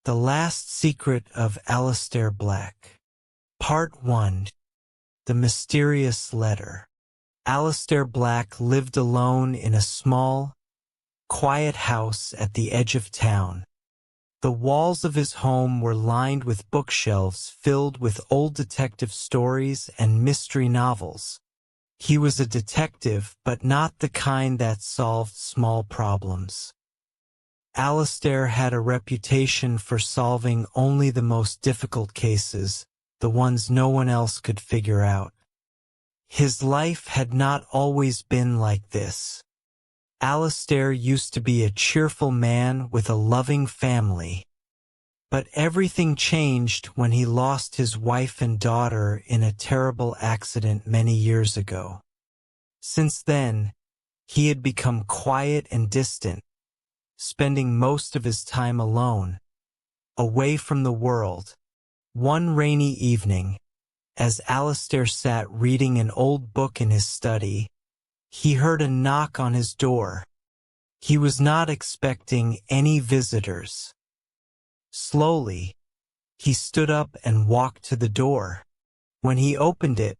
The Last Secret of Alistair Black. Part 1. The Mysterious Letter. Alistair Black lived alone in a small, quiet house at the edge of town. The walls of his home were lined with bookshelves filled with old detective stories and mystery novels. He was a detective, but not the kind that solved small problems. Alistair had a reputation for solving only the most difficult cases, the ones no one else could figure out. His life had not always been like this. Alistair used to be a cheerful man with a loving family. But everything changed when he lost his wife and daughter in a terrible accident many years ago. Since then, he had become quiet and distant, spending most of his time alone, away from the world. One rainy evening, as Alistair sat reading an old book in his study, he heard a knock on his door. He was not expecting any visitors. Slowly, he stood up and walked to the door. When he opened it,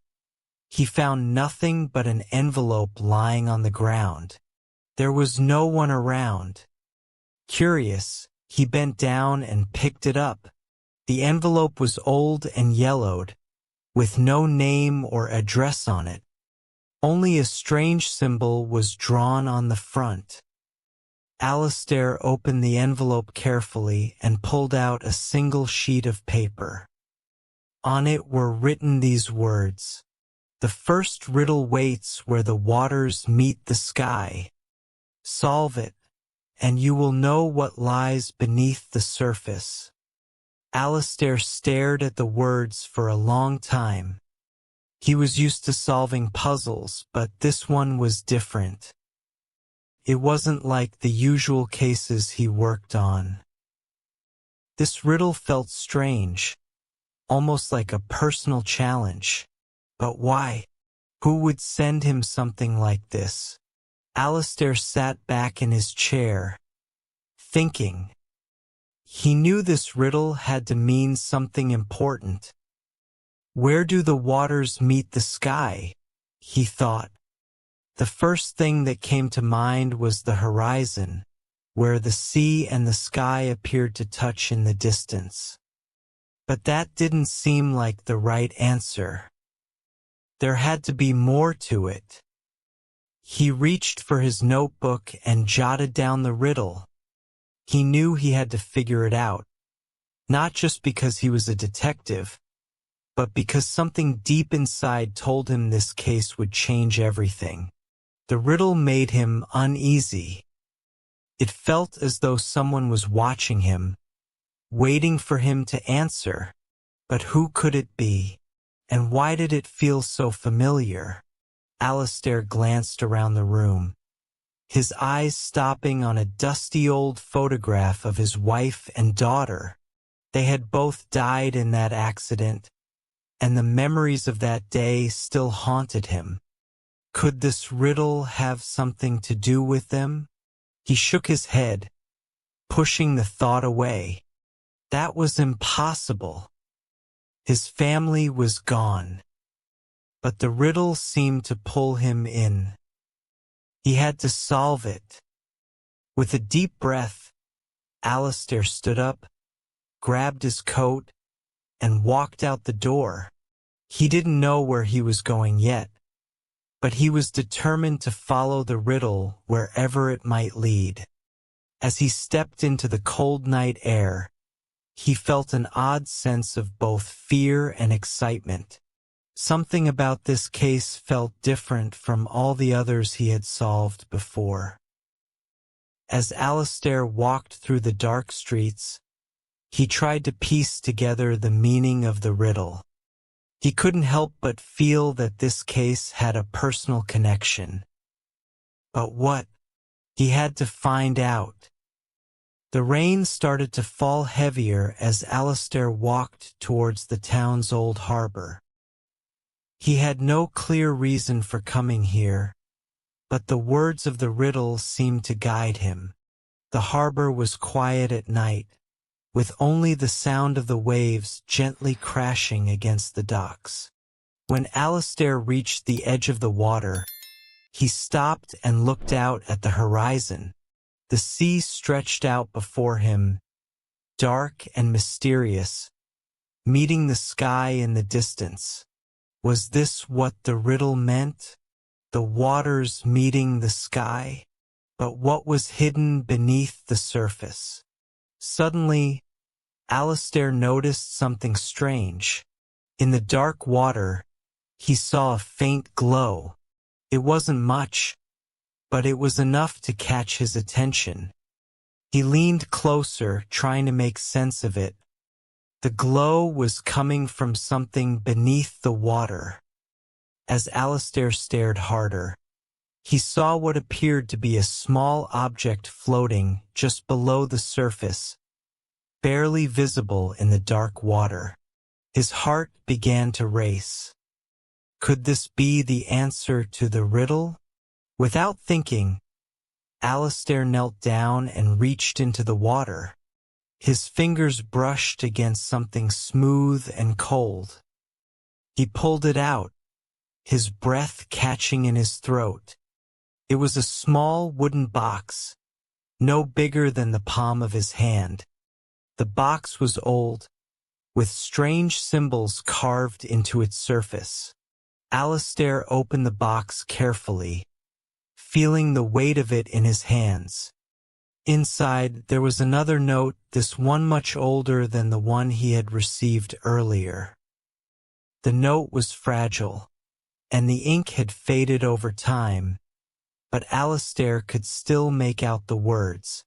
he found nothing but an envelope lying on the ground. There was no one around. Curious, he bent down and picked it up. The envelope was old and yellowed, with no name or address on it. Only a strange symbol was drawn on the front. Alistair opened the envelope carefully and pulled out a single sheet of paper. On it were written these words: "The first riddle waits where the waters meet the sky. Solve it, and you will know what lies beneath the surface." Alistair stared at the words for a long time. He was used to solving puzzles, but this one was different. It wasn't like the usual cases he worked on. This riddle felt strange, almost like a personal challenge. But why? Who would send him something like this? Alistair sat back in his chair, thinking. He knew this riddle had to mean something important. Where do the waters meet the sky? He thought. The first thing that came to mind was the horizon, where the sea and the sky appeared to touch in the distance. But that didn't seem like the right answer. There had to be more to it. He reached for his notebook and jotted down the riddle. He knew he had to figure it out, not just because he was a detective, but because something deep inside told him this case would change everything. The riddle made him uneasy. It felt as though someone was watching him, waiting for him to answer. But who could it be? And why did it feel so familiar? Alistair glanced around the room, his eyes stopping on a dusty old photograph of his wife and daughter. They had both died in that accident, and the memories of that day still haunted him. Could this riddle have something to do with them? He shook his head, pushing the thought away. That was impossible. His family was gone. But the riddle seemed to pull him in. He had to solve it. With a deep breath, Alistair stood up, grabbed his coat, and walked out the door. He didn't know where he was going yet, but he was determined to follow the riddle wherever it might lead. As he stepped into the cold night air, he felt an odd sense of both fear and excitement. Something about this case felt different from all the others he had solved before. As Alistair walked through the dark streets, he tried to piece together the meaning of the riddle. He couldn't help but feel that this case had a personal connection. But what? He had to find out. The rain started to fall heavier as Alistair walked towards the town's old harbor. He had no clear reason for coming here, but the words of the riddle seemed to guide him. The harbor was quiet at night, with only the sound of the waves gently crashing against the docks. When Alistair reached the edge of the water, he stopped and looked out at the horizon. The sea stretched out before him, dark and mysterious, meeting the sky in the distance. Was this what the riddle meant? The waters meeting the sky? But what was hidden beneath the surface? Suddenly, Alistair noticed something strange. In the dark water, he saw a faint glow. It wasn't much, but it was enough to catch his attention. He leaned closer, trying to make sense of it. The glow was coming from something beneath the water. As Alistair stared harder, he saw what appeared to be a small object floating just below the surface, barely visible in the dark water. His heart began to race. Could this be the answer to the riddle? Without thinking, Alistair knelt down and reached into the water. His fingers brushed against something smooth and cold. He pulled it out, his breath catching in his throat. It was a small wooden box, no bigger than the palm of his hand. The box was old, with strange symbols carved into its surface. Alistair opened the box carefully, feeling the weight of it in his hands. Inside, there was another note, this one much older than the one he had received earlier. The note was fragile, and the ink had faded over time, but Alistair could still make out the words.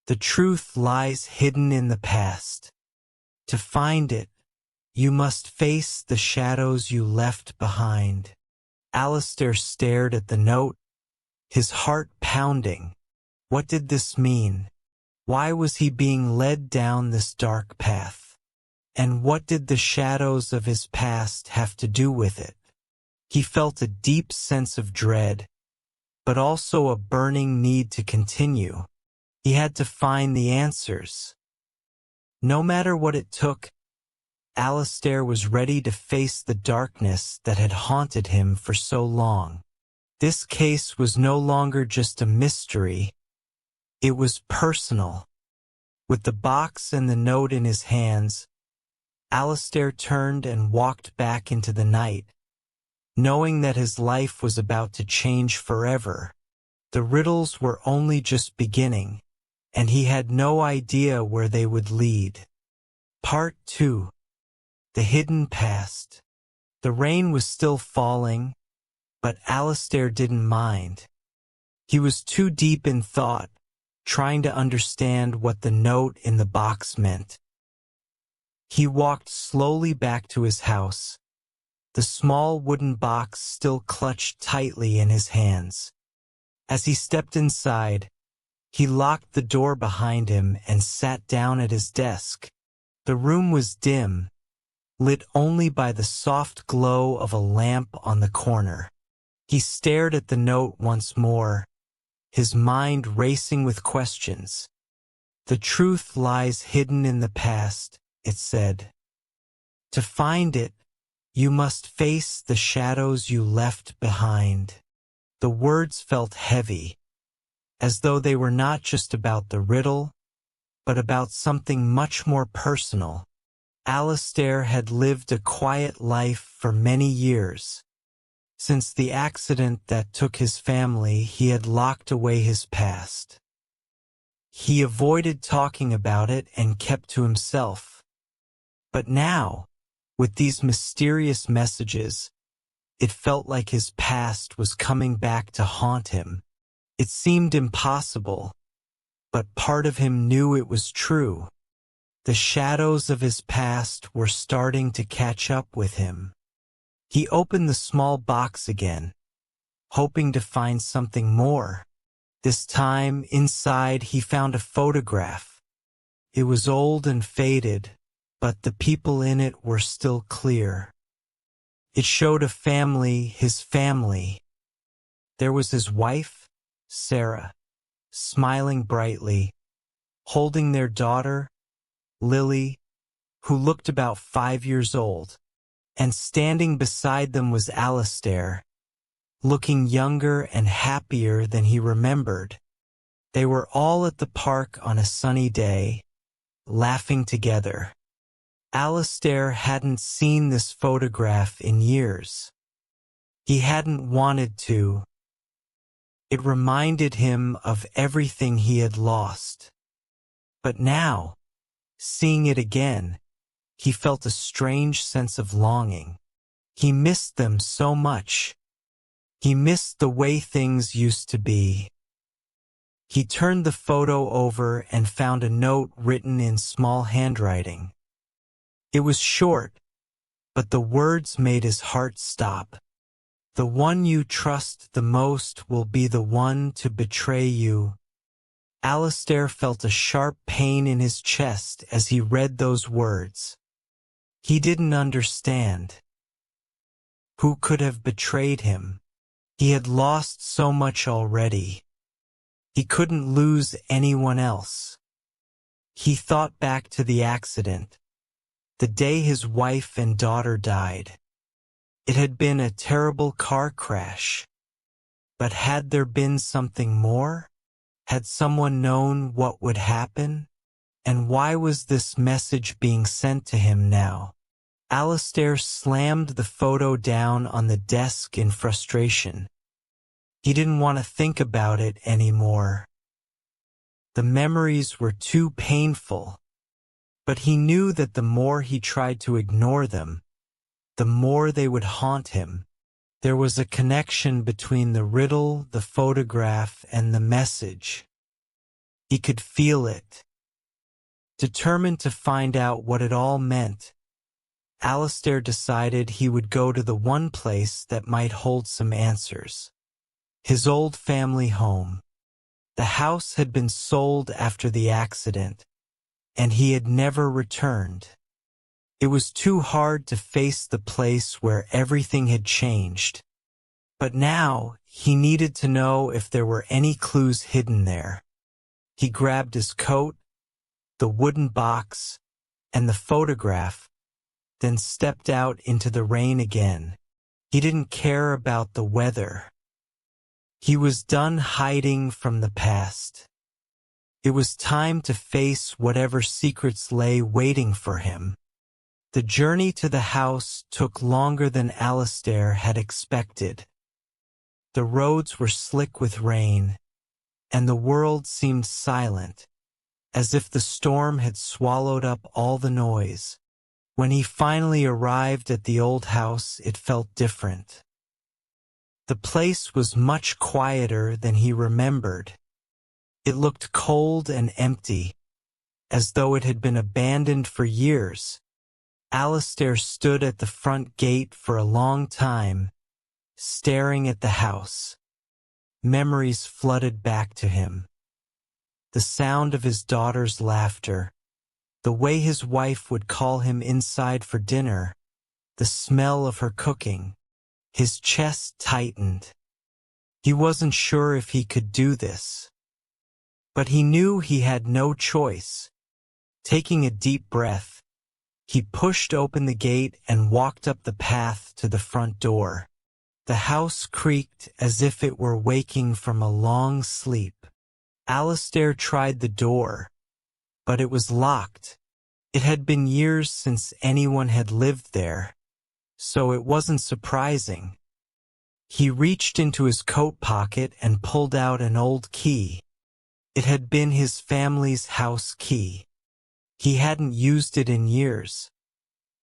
The truth lies hidden in the past. To find it, you must face the shadows you left behind. Alistair stared at the note, his heart pounding. What did this mean? Why was he being led down this dark path? And what did the shadows of his past have to do with it? He felt a deep sense of dread, but also a burning need to continue. He had to find the answers. No matter what it took, Alistair was ready to face the darkness that had haunted him for so long. This case was no longer just a mystery. It was personal. With the box and the note in his hands, Alistair turned and walked back into the night, knowing that his life was about to change forever. The riddles were only just beginning, and he had no idea where they would lead. Part 2. The Hidden Past. The rain was still falling, but Alistair didn't mind. He was too deep in thought, trying to understand what the note in the box meant. He walked slowly back to his house, the small wooden box still clutched tightly in his hands. As he stepped inside, he locked the door behind him and sat down at his desk. The room was dim, lit only by the soft glow of a lamp on the corner. He stared at the note once more, his mind racing with questions. The truth lies hidden in the past, it said. To find it, you must face the shadows you left behind. The words felt heavy, as though they were not just about the riddle, but about something much more personal. Alistair had lived a quiet life for many years. Since the accident that took his family, he had locked away his past. He avoided talking about it and kept to himself. But now, with these mysterious messages, it felt like his past was coming back to haunt him. It seemed impossible, but part of him knew it was true. The shadows of his past were starting to catch up with him. He opened the small box again, hoping to find something more. This time, inside, he found a photograph. It was old and faded, but the people in it were still clear. It showed a family, his family. There was his wife, Sarah, smiling brightly, holding their daughter, Lily, who looked about 5 years old, and standing beside them was Alistair, looking younger and happier than he remembered. They were all at the park on a sunny day, laughing together. Alistair hadn't seen this photograph in years. He hadn't wanted to. It reminded him of everything he had lost. But now, seeing it again, he felt a strange sense of longing. He missed them so much. He missed the way things used to be. He turned the photo over and found a note written in small handwriting. It was short, but the words made his heart stop. The one you trust the most will be the one to betray you. Alistair felt a sharp pain in his chest as he read those words. He didn't understand. Who could have betrayed him? He had lost so much already. He couldn't lose anyone else. He thought back to the accident, the day his wife and daughter died. It had been a terrible car crash. But had there been something more? Had someone known what would happen? And why was this message being sent to him now? Alistair slammed the photo down on the desk in frustration. He didn't want to think about it anymore. The memories were too painful. But he knew that the more he tried to ignore them, the more they would haunt him. There was a connection between the riddle, the photograph, and the message. He could feel it. Determined to find out what it all meant, Alistair decided he would go to the one place that might hold some answers. His old family home. The house had been sold after the accident, and he had never returned. It was too hard to face the place where everything had changed. But now he needed to know if there were any clues hidden there. He grabbed his coat, the wooden box, and the photograph, then stepped out into the rain again. He didn't care about the weather. He was done hiding from the past. It was time to face whatever secrets lay waiting for him. The journey to the house took longer than Alistair had expected. The roads were slick with rain, and the world seemed silent, as if the storm had swallowed up all the noise. When he finally arrived at the old house, it felt different. The place was much quieter than he remembered. It looked cold and empty, as though it had been abandoned for years. Alistair stood at the front gate for a long time, staring at the house. Memories flooded back to him. The sound of his daughter's laughter, the way his wife would call him inside for dinner, the smell of her cooking. His chest tightened. He wasn't sure if he could do this. But he knew he had no choice. Taking a deep breath, he pushed open the gate and walked up the path to the front door. The house creaked as if it were waking from a long sleep. Alistair tried the door, but it was locked. It had been years since anyone had lived there, so it wasn't surprising. He reached into his coat pocket and pulled out an old key. It had been his family's house key. He hadn't used it in years,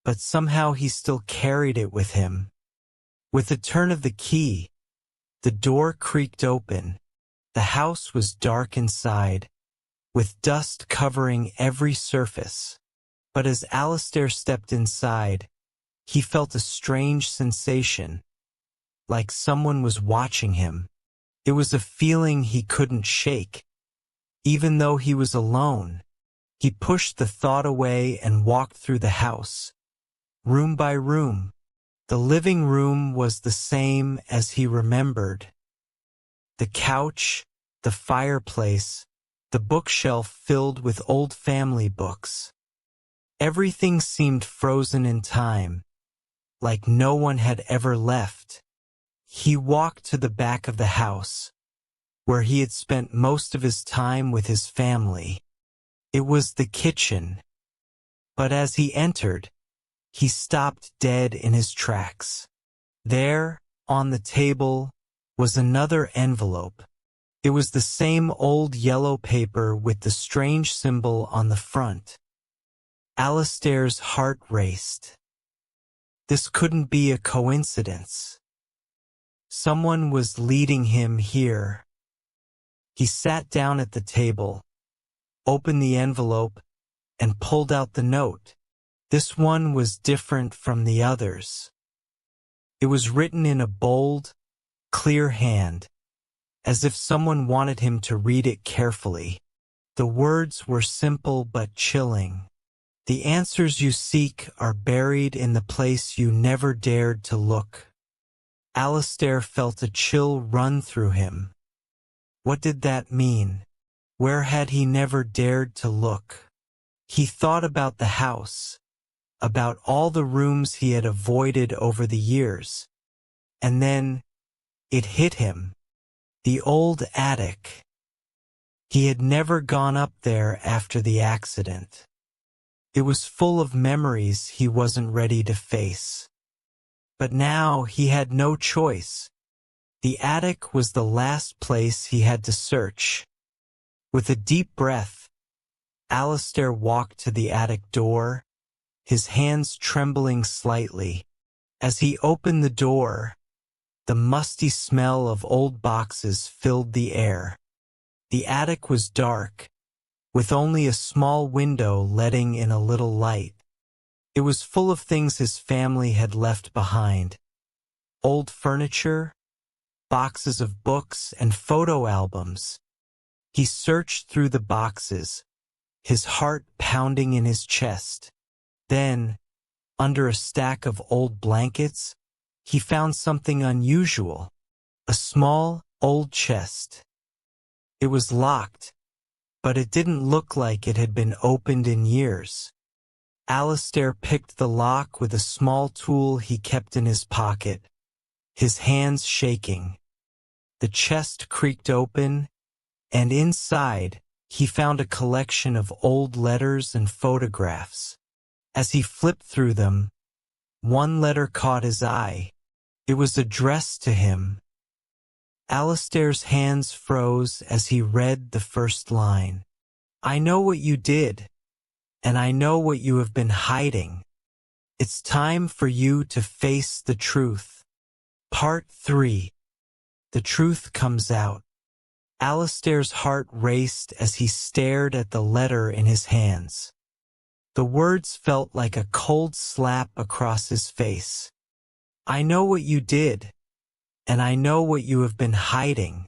but somehow he still carried it with him. With a turn of the key, the door creaked open. The house was dark inside, with dust covering every surface. But as Alistair stepped inside, he felt a strange sensation, like someone was watching him. It was a feeling he couldn't shake. Even though he was alone, he pushed the thought away and walked through the house, room by room. The living room was the same as he remembered. The couch, the fireplace, the bookshelf filled with old family books. Everything seemed frozen in time, like no one had ever left. He walked to the back of the house, where he had spent most of his time with his family. It was the kitchen. But as he entered, he stopped dead in his tracks. There, on the table, was another envelope. It was the same old yellow paper with the strange symbol on the front. Alistair's heart raced. This couldn't be a coincidence. Someone was leading him here. He sat down at the table, opened the envelope, and pulled out the note. This one was different from the others. It was written in a bold, clear hand, as if someone wanted him to read it carefully. The words were simple but chilling. The answers you seek are buried in the place you never dared to look. Alistair felt a chill run through him. What did that mean? Where had he never dared to look? He thought about the house, about all the rooms he had avoided over the years. And then, it hit him. The old attic. He had never gone up there after the accident. It was full of memories he wasn't ready to face. But now he had no choice. The attic was the last place he had to search. With a deep breath, Alistair walked to the attic door, his hands trembling slightly. As he opened the door, the musty smell of old boxes filled the air. The attic was dark, with only a small window letting in a little light. It was full of things his family had left behind. Old furniture, boxes of books, and photo albums. He searched through the boxes, his heart pounding in his chest. Then, under a stack of old blankets, he found something unusual. A small, old chest. It was locked, but it didn't look like it had been opened in years. Alistair picked the lock with a small tool he kept in his pocket, his hands shaking. The chest creaked open, and inside, he found a collection of old letters and photographs. As he flipped through them, one letter caught his eye. It was addressed to him. Alistair's hands froze as he read the first line. I know what you did, and I know what you have been hiding. It's time for you to face the truth. Part 3. The truth comes out. Alistair's heart raced as he stared at the letter in his hands. The words felt like a cold slap across his face. I know what you did, and I know what you have been hiding.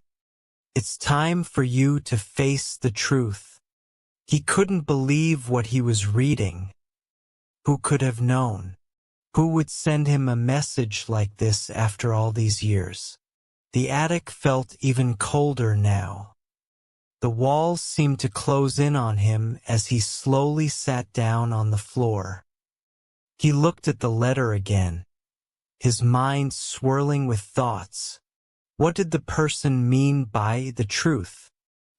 It's time for you to face the truth. He couldn't believe what he was reading. Who could have known? Who would send him a message like this after all these years? The attic felt even colder now. The walls seemed to close in on him as he slowly sat down on the floor. He looked at the letter again, his mind swirling with thoughts. What did the person mean by the truth?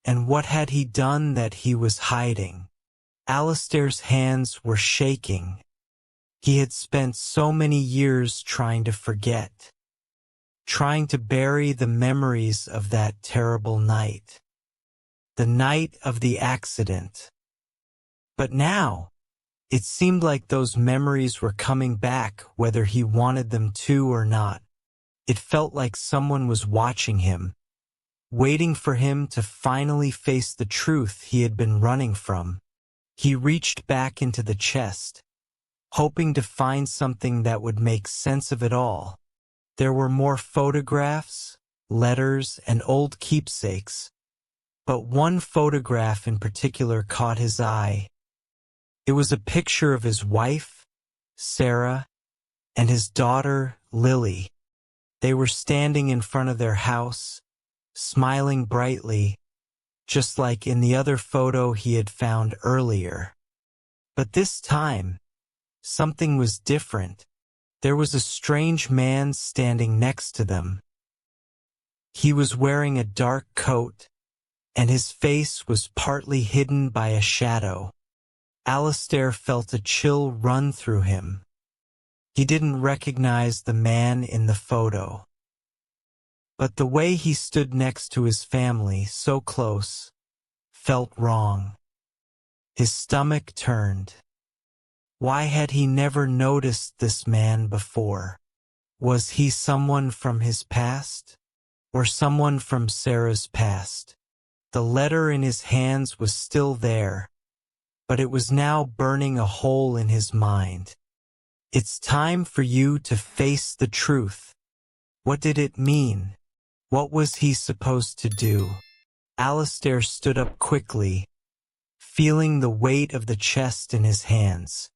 And what had he done that he was hiding? Alistair's hands were shaking. He had spent so many years trying to forget, trying to bury the memories of that terrible night. The night of the accident. But now, it seemed like those memories were coming back whether he wanted them to or not. It felt like someone was watching him, waiting for him to finally face the truth he had been running from. He reached back into the chest, hoping to find something that would make sense of it all. There were more photographs, letters, and old keepsakes, but one photograph in particular caught his eye. It was a picture of his wife, Sarah, and his daughter, Lily. They were standing in front of their house, smiling brightly, just like in the other photo he had found earlier. But this time, something was different. There was a strange man standing next to them. He was wearing a dark coat, and his face was partly hidden by a shadow. Alistair felt a chill run through him. He didn't recognize the man in the photo. But the way he stood next to his family, so close, felt wrong. His stomach turned. Why had he never noticed this man before? Was he someone from his past? Or someone from Sarah's past? The letter in his hands was still there, but it was now burning a hole in his mind. It's time for you to face the truth. What did it mean? What was he supposed to do? Alistair stood up quickly, feeling the weight of the chest in his hands.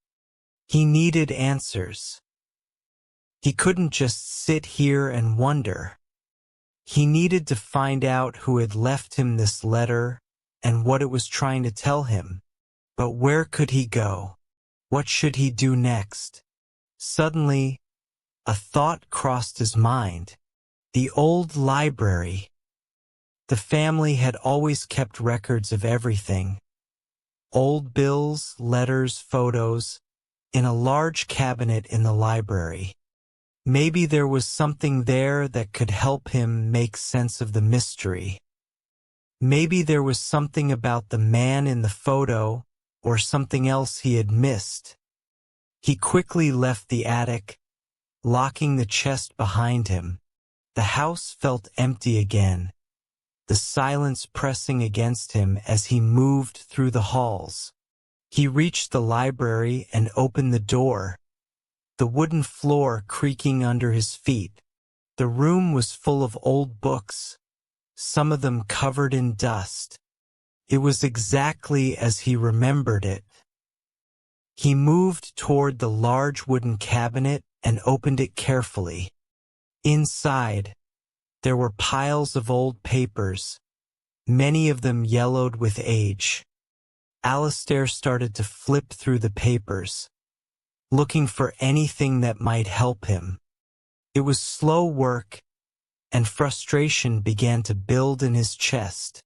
He needed answers. He couldn't just sit here and wonder. He needed to find out who had left him this letter and what it was trying to tell him. But where could he go? What should he do next? Suddenly, a thought crossed his mind. The old library. The family had always kept records of everything. Old bills, letters, photos, in a large cabinet in the library. Maybe there was something there that could help him make sense of the mystery. Maybe there was something about the man in the photo, or something else he had missed. He quickly left the attic, locking the chest behind him. The house felt empty again, the silence pressing against him as he moved through the halls. He reached the library and opened the door, the wooden floor creaking under his feet. The room was full of old books, some of them covered in dust. It was exactly as he remembered it. He moved toward the large wooden cabinet and opened it carefully. Inside, there were piles of old papers, many of them yellowed with age. Alistair started to flip through the papers, looking for anything that might help him. It was slow work, and frustration began to build in his chest.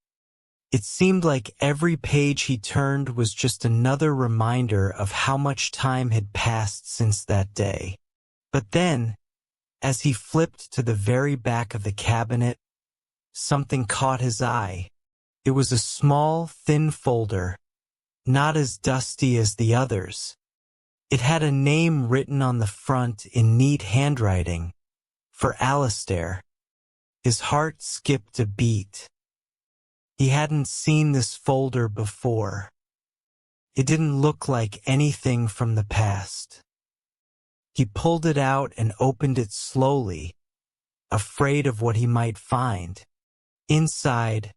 It seemed like every page he turned was just another reminder of how much time had passed since that day. But then, as he flipped to the very back of the cabinet, something caught his eye. It was a small, thin folder, not as dusty as the others. It had a name written on the front in neat handwriting. For Alistair. His heart skipped a beat. He hadn't seen this folder before. It didn't look like anything from the past. He pulled it out and opened it slowly, afraid of what he might find. Inside,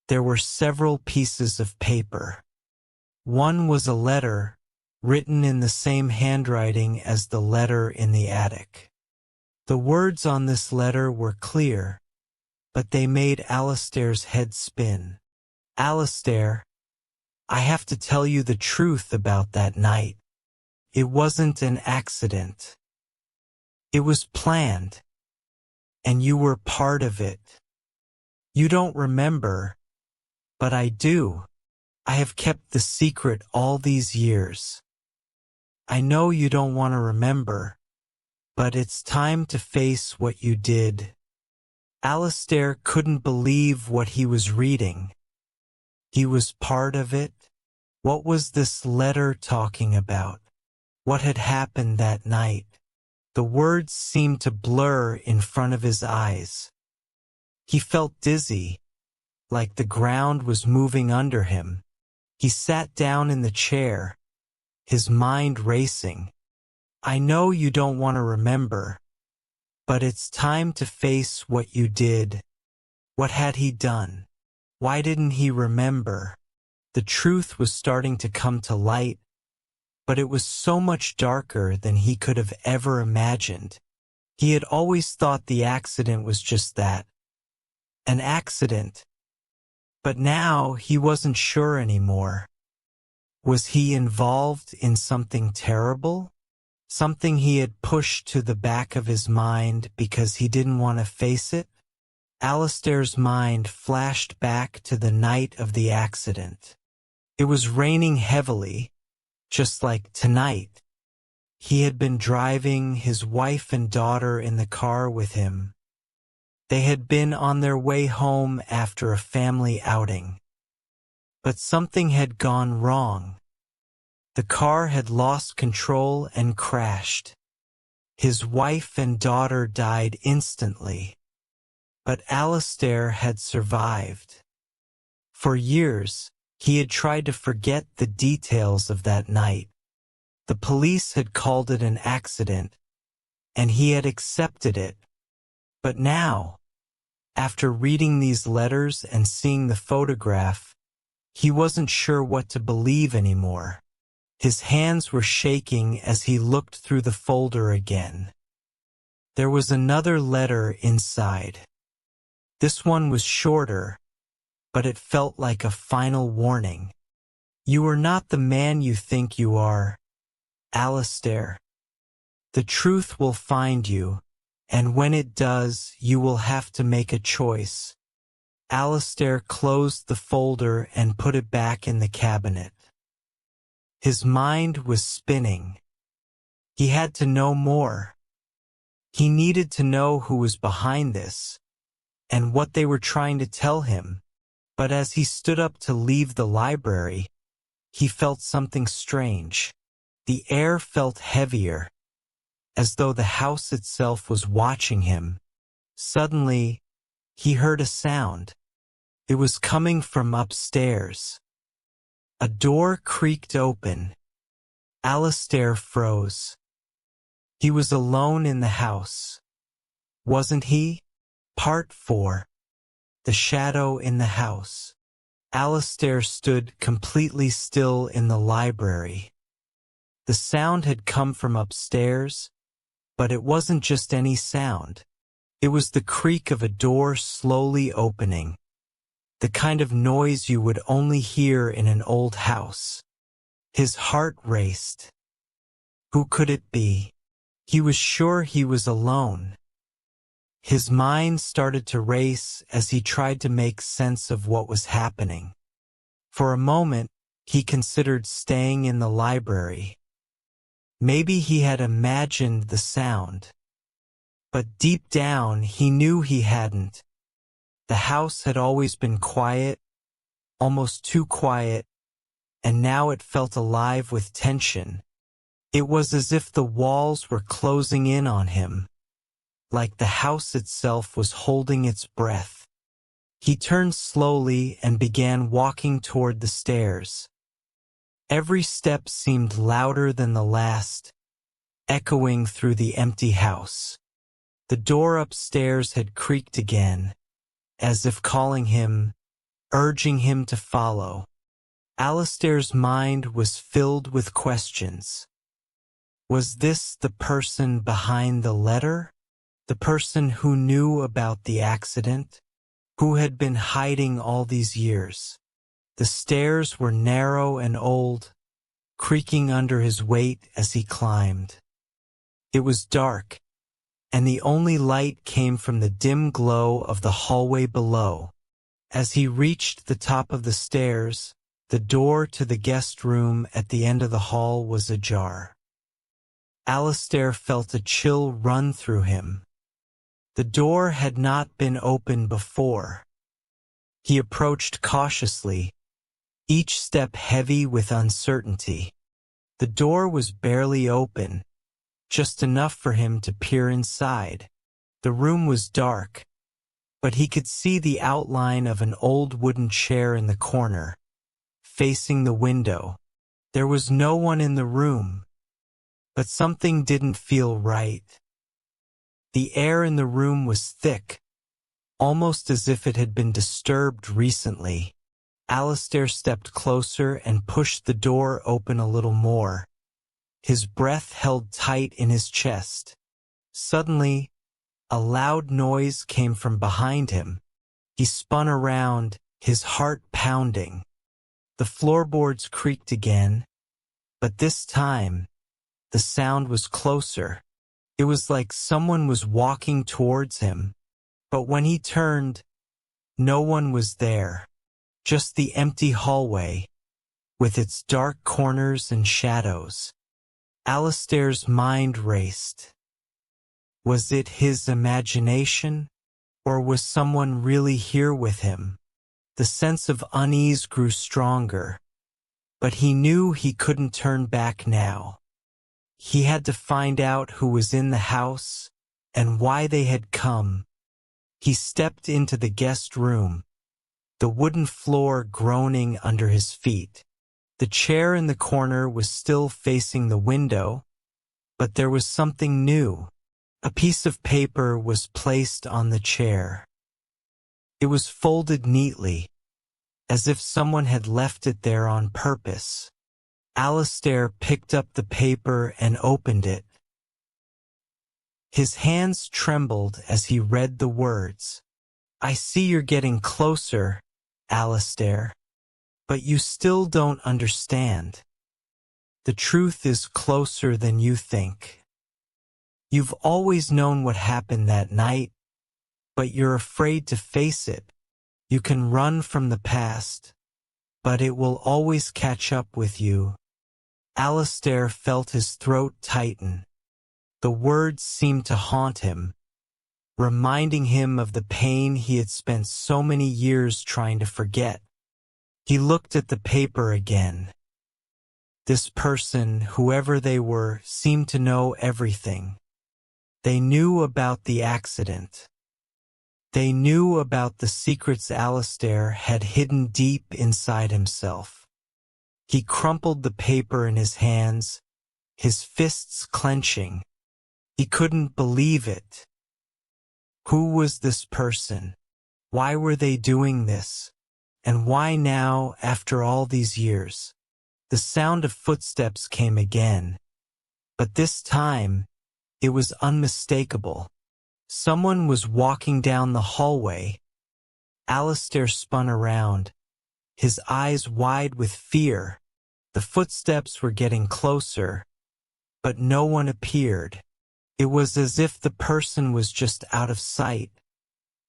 there were several pieces of paper. One was a letter, written in the same handwriting as the letter in the attic. The words on this letter were clear, but they made Alistair's head spin. Alistair, I have to tell you the truth about that night. It wasn't an accident. It was planned, and you were part of it. You don't remember, but I do. I have kept the secret all these years. I know you don't want to remember, but it's time to face what you did. Alistair couldn't believe what he was reading. He was part of it. What was this letter talking about? What had happened that night? The words seemed to blur in front of his eyes. He felt dizzy, like the ground was moving under him. He sat down in the chair, his mind racing. I know you don't want to remember, but it's time to face what you did. What had he done? Why didn't he remember? The truth was starting to come to light, but it was so much darker than he could have ever imagined. He had always thought the accident was just that, an accident. But now he wasn't sure anymore. Was he involved in something terrible? Something he had pushed to the back of his mind because he didn't want to face it? Alistair's mind flashed back to the night of the accident. It was raining heavily, just like tonight. He had been driving his wife and daughter in the car with him. They had been on their way home after a family outing. But something had gone wrong. The car had lost control and crashed. His wife and daughter died instantly. But Alistair had survived. For years, he had tried to forget the details of that night. The police had called it an accident, and he had accepted it. But now, after reading these letters and seeing the photograph, he wasn't sure what to believe anymore. His hands were shaking as he looked through the folder again. There was another letter inside. This one was shorter, but it felt like a final warning. You are not the man you think you are, Alistair. The truth will find you, and when it does, you will have to make a choice. Alistair closed the folder and put it back in the cabinet. His mind was spinning. He had to know more. He needed to know who was behind this, and what they were trying to tell him. But as he stood up to leave the library, he felt something strange. The air felt heavier, as though the house itself was watching him. Suddenly, he heard a sound. It was coming from upstairs. A door creaked open. Alistair froze. He was alone in the house. Wasn't he? Part 4. The Shadow in the House. Alistair stood completely still in the library. The sound had come from upstairs, but it wasn't just any sound. It was the creak of a door slowly opening. The kind of noise you would only hear in an old house. His heart raced. Who could it be? He was sure he was alone. His mind started to race as he tried to make sense of what was happening. For a moment, he considered staying in the library. Maybe he had imagined the sound. But deep down, he knew he hadn't. The house had always been quiet, almost too quiet, and now it felt alive with tension. It was as if the walls were closing in on him, like the house itself was holding its breath. He turned slowly and began walking toward the stairs. Every step seemed louder than the last, echoing through the empty house. The door upstairs had creaked again, as if calling him, urging him to follow. Alistair's mind was filled with questions. Was this the person behind the letter? The person who knew about the accident? Who had been hiding all these years? The stairs were narrow and old, creaking under his weight as he climbed. It was dark, and the only light came from the dim glow of the hallway below. As he reached the top of the stairs, the door to the guest room at the end of the hall was ajar. Alistair felt a chill run through him. The door had not been opened before. He approached cautiously, each step heavy with uncertainty. The door was barely open, just enough for him to peer inside. The room was dark, but he could see the outline of an old wooden chair in the corner, facing the window. There was no one in the room, but something didn't feel right. The air in the room was thick, almost as if it had been disturbed recently. Alistair stepped closer and pushed the door open a little more. His breath held tight in his chest. Suddenly, a loud noise came from behind him. He spun around, his heart pounding. The floorboards creaked again, but this time, the sound was closer. It was like someone was walking towards him, but when he turned, no one was there. Just the empty hallway, with its dark corners and shadows. Alistair's mind raced. Was it his imagination, or was someone really here with him? The sense of unease grew stronger, but he knew he couldn't turn back now. He had to find out who was in the house and why they had come. He stepped into the guest room, the wooden floor groaning under his feet. The chair in the corner was still facing the window, but there was something new. A piece of paper was placed on the chair. It was folded neatly, as if someone had left it there on purpose. Alistair picked up the paper and opened it. His hands trembled as he read the words. "I see you're getting closer, Alistair, but you still don't understand. The truth is closer than you think. You've always known what happened that night, but you're afraid to face it. You can run from the past, but it will always catch up with you." Alistair felt his throat tighten. The words seemed to haunt him, reminding him of the pain he had spent so many years trying to forget. He looked at the paper again. This person, whoever they were, seemed to know everything. They knew about the accident. They knew about the secrets Alistair had hidden deep inside himself. He crumpled the paper in his hands, his fists clenching. He couldn't believe it. Who was this person? Why were they doing this? And why now, after all these years? The sound of footsteps came again. But this time, it was unmistakable. Someone was walking down the hallway. Alistair spun around, his eyes wide with fear. The footsteps were getting closer, but no one appeared. It was as if the person was just out of sight,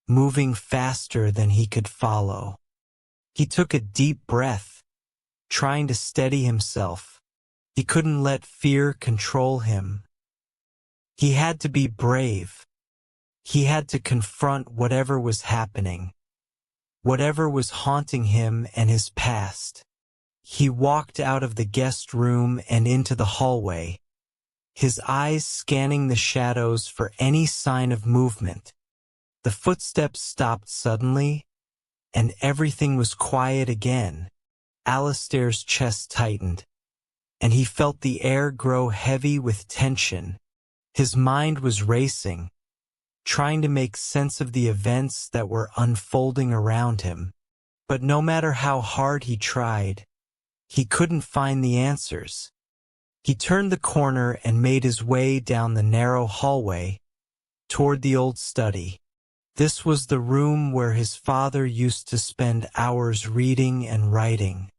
moving faster than he could follow. He took a deep breath, trying to steady himself. He couldn't let fear control him. He had to be brave. He had to confront whatever was happening, whatever was haunting him and his past. He walked out of the guest room and into the hallway, his eyes scanning the shadows for any sign of movement. The footsteps stopped suddenly, and everything was quiet again. Alistair's chest tightened, and he felt the air grow heavy with tension. His mind was racing, trying to make sense of the events that were unfolding around him. But no matter how hard he tried, he couldn't find the answers. He turned the corner and made his way down the narrow hallway toward the old study. This was the room where his father used to spend hours reading and writing.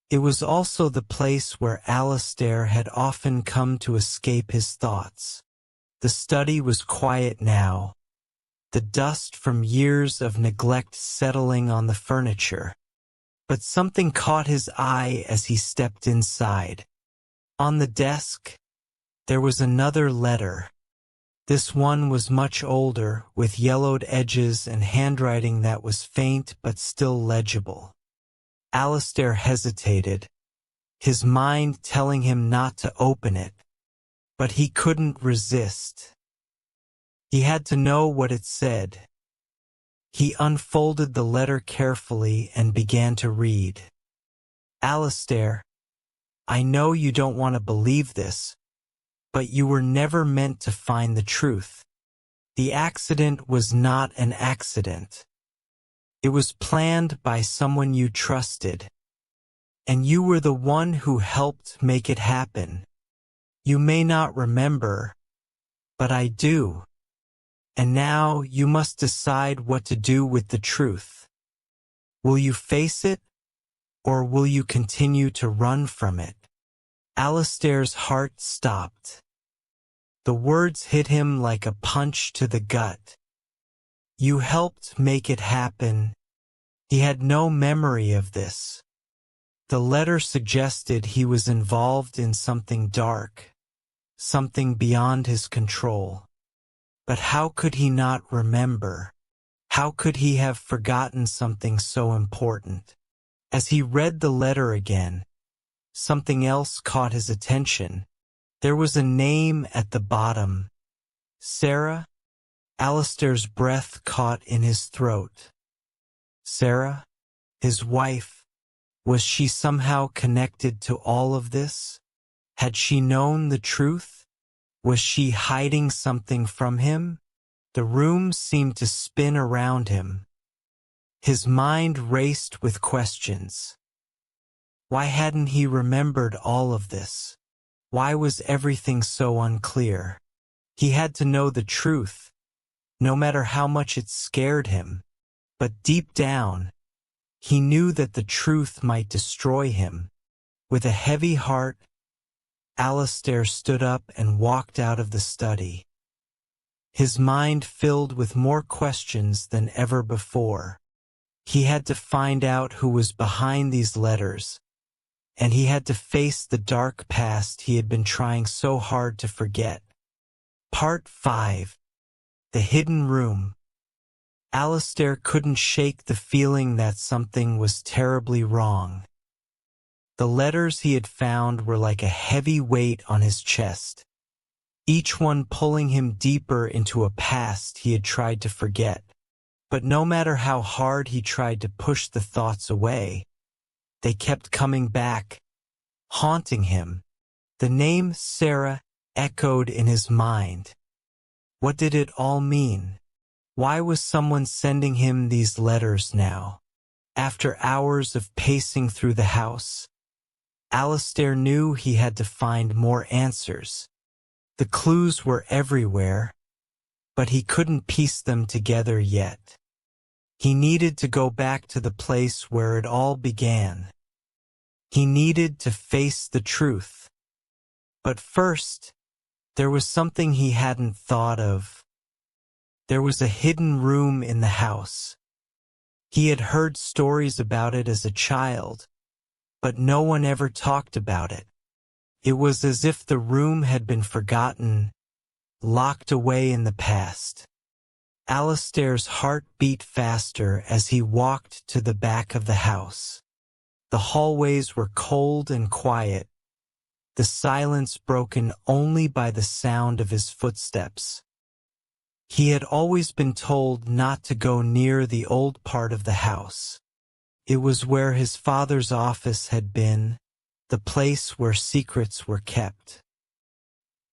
It was also the place where Alistair had often come to escape his thoughts. The study was quiet now, the dust from years of neglect settling on the furniture. But something caught his eye as he stepped inside. On the desk, there was another letter. This one was much older, with yellowed edges and handwriting that was faint but still legible. Alistair hesitated, his mind telling him not to open it, but he couldn't resist. He had to know what it said. He unfolded the letter carefully and began to read. "Alistair, I know you don't want to believe this, but you were never meant to find the truth. The accident was not an accident. It was planned by someone you trusted, and you were the one who helped make it happen. You may not remember, but I do. And now you must decide what to do with the truth. Will you face it, Or will you continue to run from it? Alistair's heart stopped. The words hit him like a punch to the gut. You helped make it happen. He had no memory of this. The letter suggested he was involved in something dark, something beyond his control. But how could he not remember? How could he have forgotten something so important? As he read the letter again, something else caught his attention. There was a name at the bottom. Sarah? Alistair's breath caught in his throat. Sarah? His wife? Was she somehow connected to all of this? Had she known the truth? Was she hiding something from him? The room seemed to spin around him. His mind raced with questions. Why hadn't he remembered all of this? Why was everything so unclear? He had to know the truth, no matter how much it scared him. But deep down, he knew that the truth might destroy him. With a heavy heart, Alistair stood up and walked out of the study. His mind filled with more questions than ever before. He had to find out who was behind these letters, and he had to face the dark past he had been trying so hard to forget. Part 5. The Hidden Room. Alistair couldn't shake the feeling that something was terribly wrong. The letters he had found were like a heavy weight on his chest, each one pulling him deeper into a past he had tried to forget. But no matter how hard he tried to push the thoughts away, they kept coming back, haunting him. The name Sarah echoed in his mind. What did it all mean? Why was someone sending him these letters now? After hours of pacing through the house, Alistair knew he had to find more answers. The clues were everywhere, but he couldn't piece them together yet. He needed to go back to the place where it all began. He needed to face the truth. But first, there was something he hadn't thought of. There was a hidden room in the house. He had heard stories about it as a child, but no one ever talked about it. It was as if the room had been forgotten, locked away in the past. Alistair's heart beat faster as he walked to the back of the house. The hallways were cold and quiet, the silence broken only by the sound of his footsteps. He had always been told not to go near the old part of the house. It was where his father's office had been, the place where secrets were kept.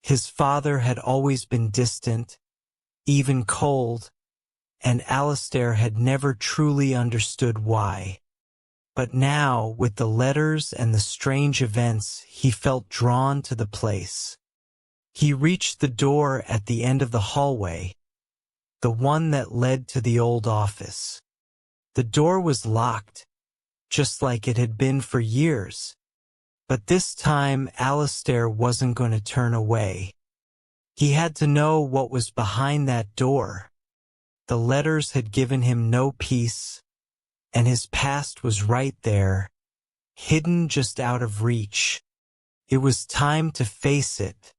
His father had always been distant, even cold, and Alistair had never truly understood why. But now, with the letters and the strange events, he felt drawn to the place. He reached the door at the end of the hallway, the one that led to the old office. The door was locked, just like it had been for years. But this time, Alistair wasn't going to turn away. He had to know what was behind that door. The letters had given him no peace, and his past was right there, hidden just out of reach. It was time to face it.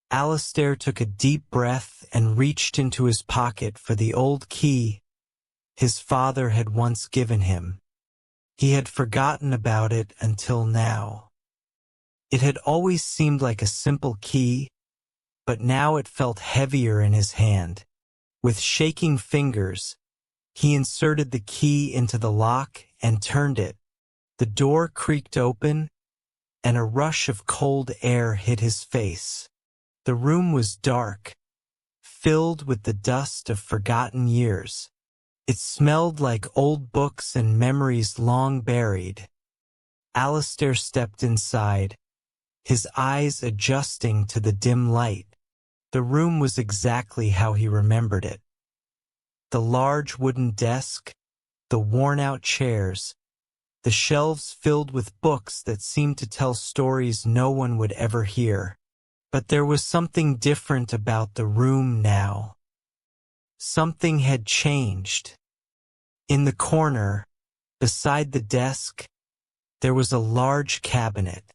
Alistair took a deep breath and reached into his pocket for the old key his father had once given him. He had forgotten about it until now. It had always seemed like a simple key, but now it felt heavier in his hand. With shaking fingers, he inserted the key into the lock and turned it. The door creaked open, and a rush of cold air hit his face. The room was dark, filled with the dust of forgotten years. It smelled like old books and memories long buried. Alistair stepped inside, his eyes adjusting to the dim light. The room was exactly how he remembered it. The large wooden desk, the worn-out chairs, the shelves filled with books that seemed to tell stories no one would ever hear. But there was something different about the room now. Something had changed. In the corner, beside the desk, there was a large cabinet.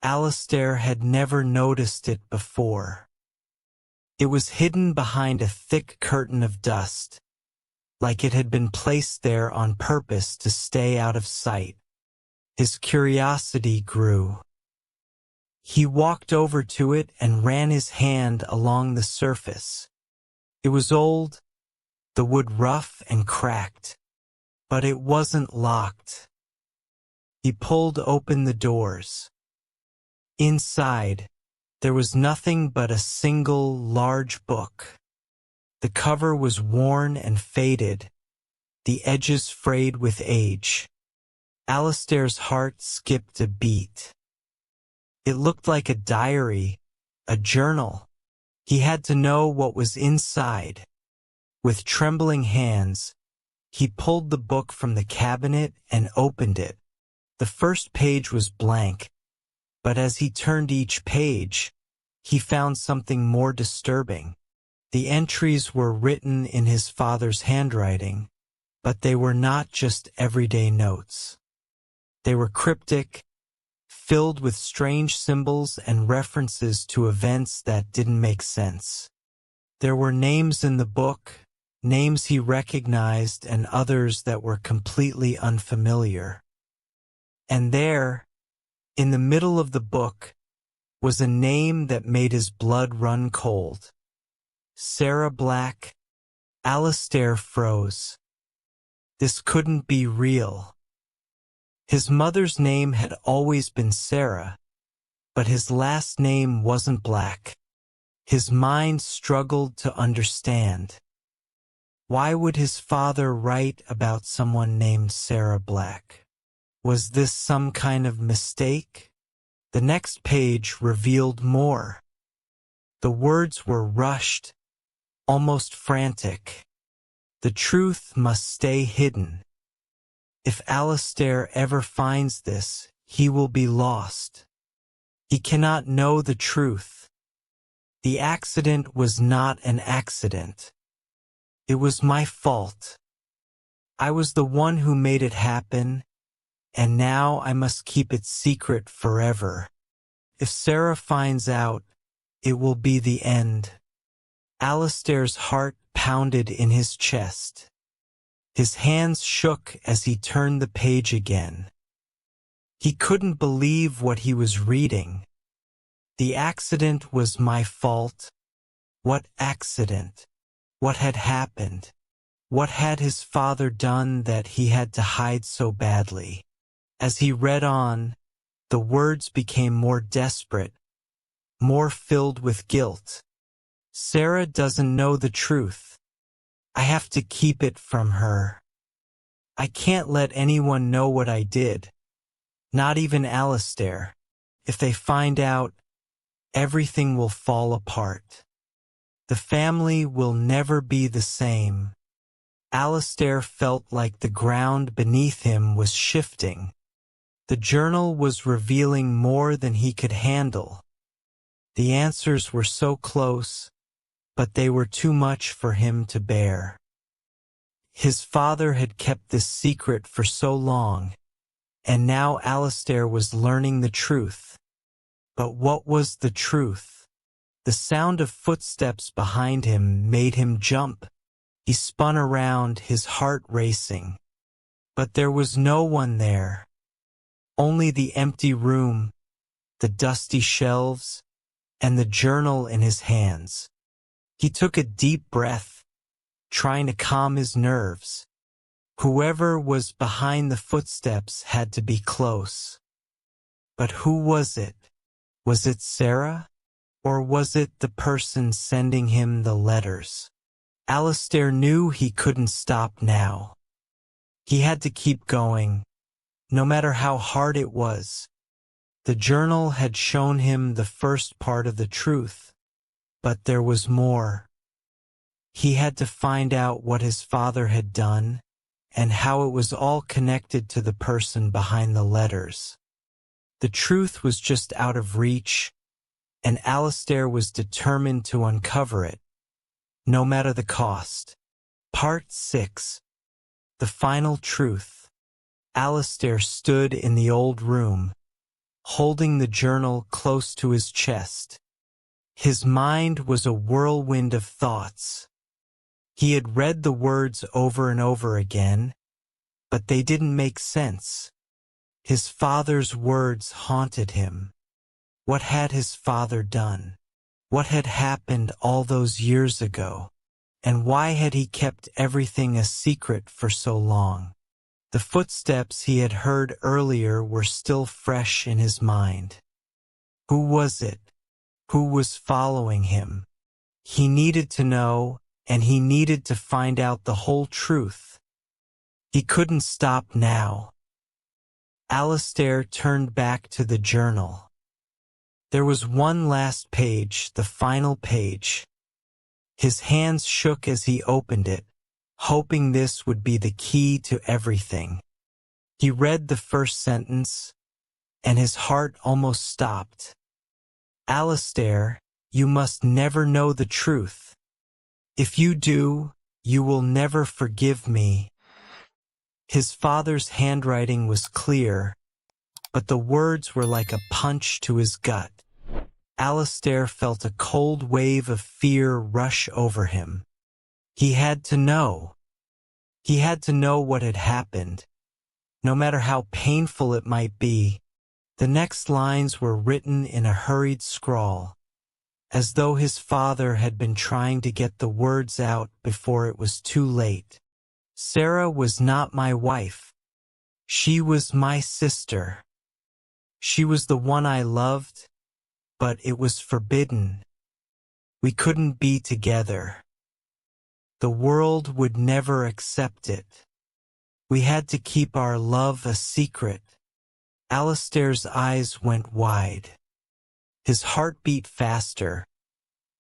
Alistair had never noticed it before. It was hidden behind a thick curtain of dust, like it had been placed there on purpose to stay out of sight. His curiosity grew. He walked over to it and ran his hand along the surface. It was old, the wood rough and cracked, but it wasn't locked. He pulled open the doors. Inside, there was nothing but a single large book. The cover was worn and faded, the edges frayed with age. Alistair's heart skipped a beat. It looked like a diary, a journal. He had to know what was inside. With trembling hands, he pulled the book from the cabinet and opened it. The first page was blank, but as he turned each page, he found something more disturbing. The entries were written in his father's handwriting, but they were not just everyday notes. They were cryptic, filled with strange symbols and references to events that didn't make sense. There were names in the book, names he recognized and others that were completely unfamiliar. And there, in the middle of the book, was a name that made his blood run cold. Sarah Black. Alistair froze. This couldn't be real. His mother's name had always been Sarah, but his last name wasn't Black. His mind struggled to understand. Why would his father write about someone named Sarah Black? Was this some kind of mistake? The next page revealed more. The words were rushed, almost frantic. The truth must stay hidden. If Alistair ever finds this, he will be lost. He cannot know the truth. The accident was not an accident. It was my fault. I was the one who made it happen, and now I must keep it secret forever. If Sarah finds out, it will be the end. Alistair's heart pounded in his chest. His hands shook as he turned the page again. He couldn't believe what he was reading. The accident was my fault. What accident? What had happened? What had his father done that he had to hide so badly? As he read on, the words became more desperate, more filled with guilt. Sarah doesn't know the truth. I have to keep it from her. I can't let anyone know what I did. Not even Alistair. If they find out, everything will fall apart. The family will never be the same. Alistair felt like the ground beneath him was shifting. The journal was revealing more than he could handle. The answers were so close, but they were too much for him to bear. His father had kept this secret for so long, and now Alistair was learning the truth. But what was the truth? The sound of footsteps behind him made him jump. He spun around, his heart racing. But there was no one there. Only the empty room, the dusty shelves, and the journal in his hands. He took a deep breath, trying to calm his nerves. Whoever was behind the footsteps had to be close. But who was it? Was it Sarah? Or was it the person sending him the letters? Alistair knew he couldn't stop now. He had to keep going, no matter how hard it was. The journal had shown him the first part of the truth, but there was more. He had to find out what his father had done and how it was all connected to the person behind the letters. The truth was just out of reach, and Alistair was determined to uncover it, no matter the cost. Part 6. The Final Truth. Alistair stood in the old room, holding the journal close to his chest. His mind was a whirlwind of thoughts. He had read the words over and over again, but they didn't make sense. His father's words haunted him. What had his father done? What had happened all those years ago? And why had he kept everything a secret for so long? The footsteps he had heard earlier were still fresh in his mind. Who was it? Who was following him? He needed to know, and he needed to find out the whole truth. He couldn't stop now. Alistair turned back to the journal. There was one last page, the final page. His hands shook as he opened it, hoping this would be the key to everything. He read the first sentence, and his heart almost stopped. Alistair, you must never know the truth. If you do, you will never forgive me. His father's handwriting was clear, but the words were like a punch to his gut. Alistair felt a cold wave of fear rush over him. He had to know. He had to know what had happened. No matter how painful it might be, the next lines were written in a hurried scrawl, as though his father had been trying to get the words out before it was too late. Sarah was not my wife. She was my sister. She was the one I loved, but it was forbidden. We couldn't be together. The world would never accept it. We had to keep our love a secret. Alistair's eyes went wide. His heart beat faster,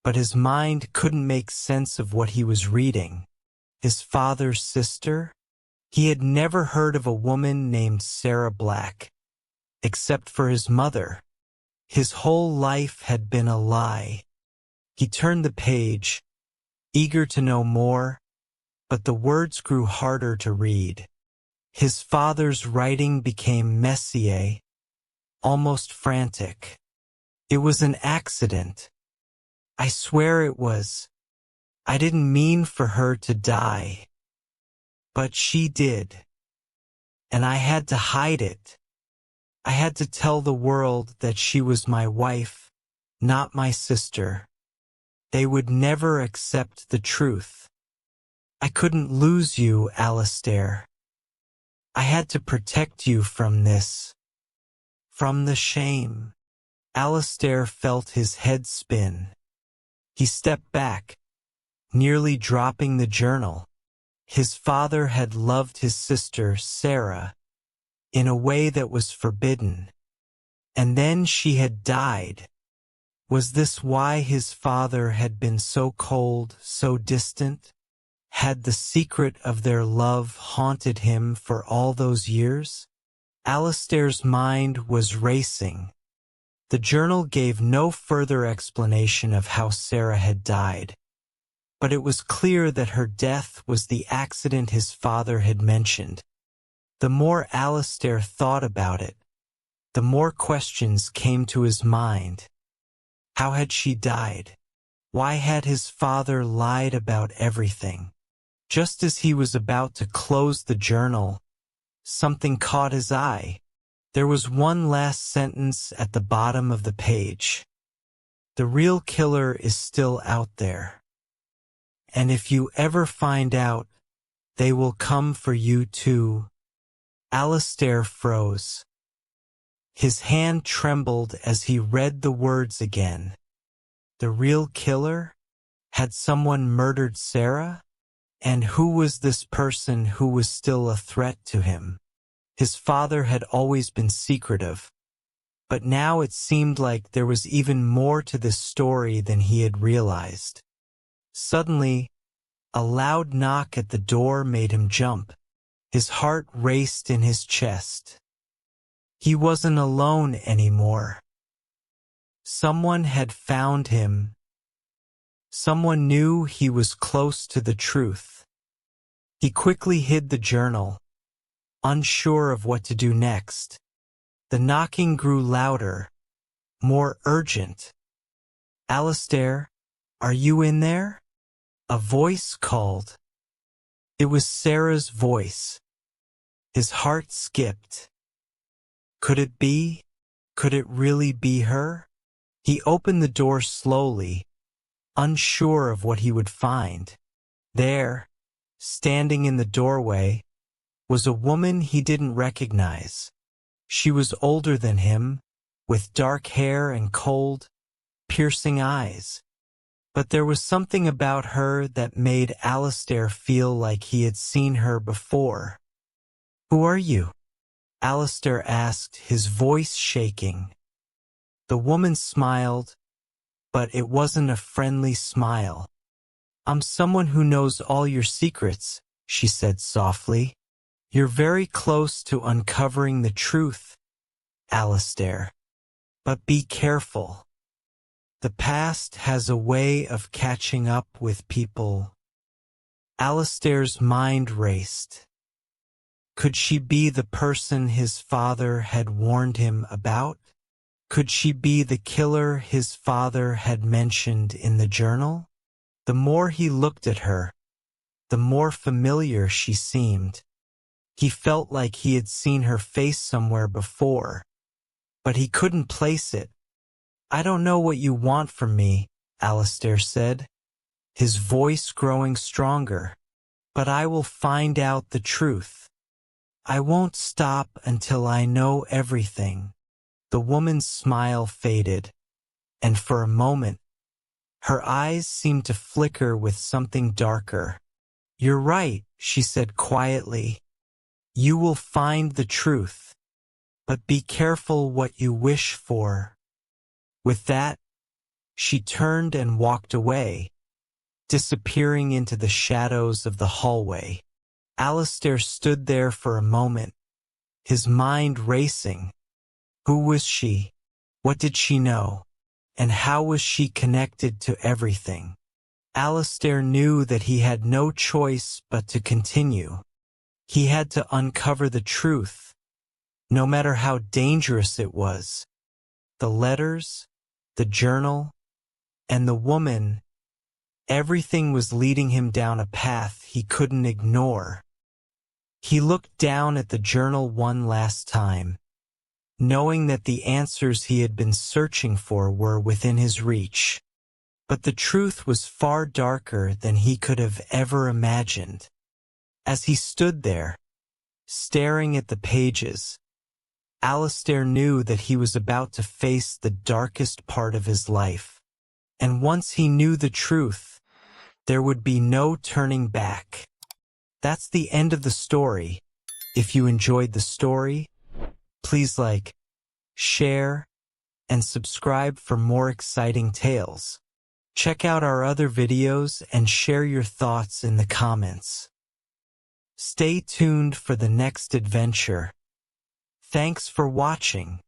but his mind couldn't make sense of what he was reading. His father's sister? He had never heard of a woman named Sarah Black, except for his mother. His whole life had been a lie. He turned the page, eager to know more, but the words grew harder to read. His father's writing became messier, almost frantic. It was an accident. I swear it was. I didn't mean for her to die. But she did. And I had to hide it. I had to tell the world that she was my wife, not my sister. They would never accept the truth. I couldn't lose you, Alistair. I had to protect you from this. From the shame. Alistair felt his head spin. He stepped back, nearly dropping the journal. His father had loved his sister, Sarah, in a way that was forbidden. And then she had died. Was this why his father had been so cold, so distant? Had the secret of their love haunted him for all those years? Alistair's mind was racing. The journal gave no further explanation of how Sarah had died, but it was clear that her death was the accident his father had mentioned. The more Alistair thought about it, the more questions came to his mind. How had she died? Why had his father lied about everything? Just as he was about to close the journal, something caught his eye. There was one last sentence at the bottom of the page. The real killer is still out there. And if you ever find out, they will come for you too. Alistair froze. His hand trembled as he read the words again. The real killer? Had someone murdered Sarah? And who was this person who was still a threat to him? His father had always been secretive, but now it seemed like there was even more to this story than he had realized. Suddenly, a loud knock at the door made him jump. His heart raced in his chest. He wasn't alone anymore. Someone had found him. Someone knew he was close to the truth. He quickly hid the journal, unsure of what to do next. The knocking grew louder, more urgent. "Alistair, are you in there?" A voice called. It was Sarah's voice. His heart skipped. Could it be? Could it really be her? He opened the door slowly, unsure of what he would find. There, standing in the doorway, was a woman he didn't recognize. She was older than him, with dark hair and cold, piercing eyes. But there was something about her that made Alistair feel like he had seen her before. "Who are you?" Alistair asked, his voice shaking. The woman smiled, but it wasn't a friendly smile. "I'm someone who knows all your secrets," she said softly. "You're very close to uncovering the truth, Alistair. But be careful. The past has a way of catching up with people." Alistair's mind raced. Could she be the person his father had warned him about? Could she be the killer his father had mentioned in the journal? The more he looked at her, the more familiar she seemed. He felt like he had seen her face somewhere before, but he couldn't place it. "I don't know what you want from me," Alistair said, his voice growing stronger, "but I will find out the truth. I won't stop until I know everything." The woman's smile faded, and for a moment, her eyes seemed to flicker with something darker. "You're right," she said quietly. "You will find the truth, but be careful what you wish for." With that, she turned and walked away, disappearing into the shadows of the hallway. Alistair stood there for a moment, his mind racing. Who was she? What did she know? And how was she connected to everything? Alistair knew that he had no choice but to continue. He had to uncover the truth, no matter how dangerous it was. The letters, the journal, and the woman, everything was leading him down a path he couldn't ignore. He looked down at the journal one last time, knowing that the answers he had been searching for were within his reach. But the truth was far darker than he could have ever imagined. As he stood there, staring at the pages, Alistair knew that he was about to face the darkest part of his life. And once he knew the truth, there would be no turning back. That's the end of the story. If you enjoyed the story, please like, share, and subscribe for more exciting tales. Check out our other videos and share your thoughts in the comments. Stay tuned for the next adventure. Thanks for watching.